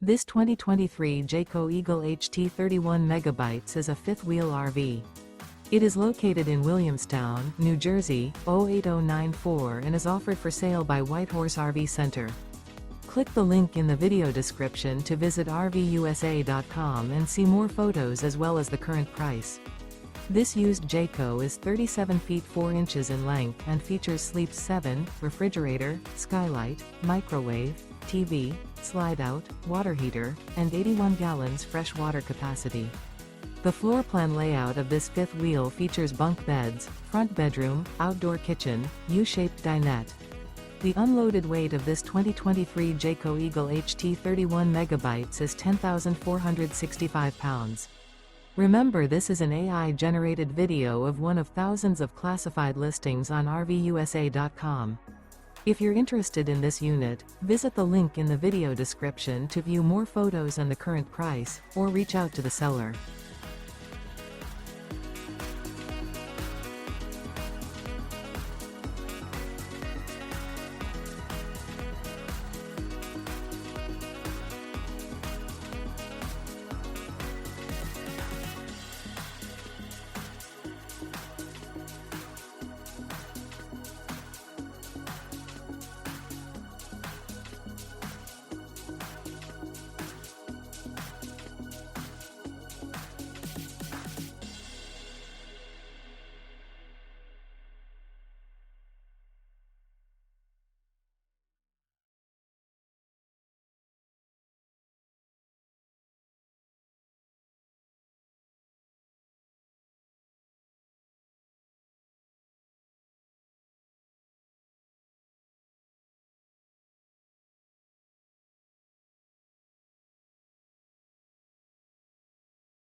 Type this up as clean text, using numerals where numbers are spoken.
This 2023 Jayco Eagle HT 31 megabytes is a fifth-wheel RV. It is located in Williamstown, New Jersey, 08094 and is offered for sale by Whitehorse RV Center. Click the link in the video description to visit RVUSA.com and see more photos as well as the current price. This used Jayco is 37 feet 4 inches in length and features Sleep 7, refrigerator, skylight, microwave, TV, slide-out, water heater, and 81 gallons fresh water capacity. The floor plan layout of this fifth wheel features bunk beds, front bedroom, outdoor kitchen, U-shaped dinette. The unloaded weight of this 2023 Jayco Eagle HT 31 megabytes is 10,465 pounds. Remember, this is an AI-generated video of one of thousands of classified listings on RVUSA.com. If you're interested in this unit, visit the link in the video description to view more photos and the current price, or reach out to the seller.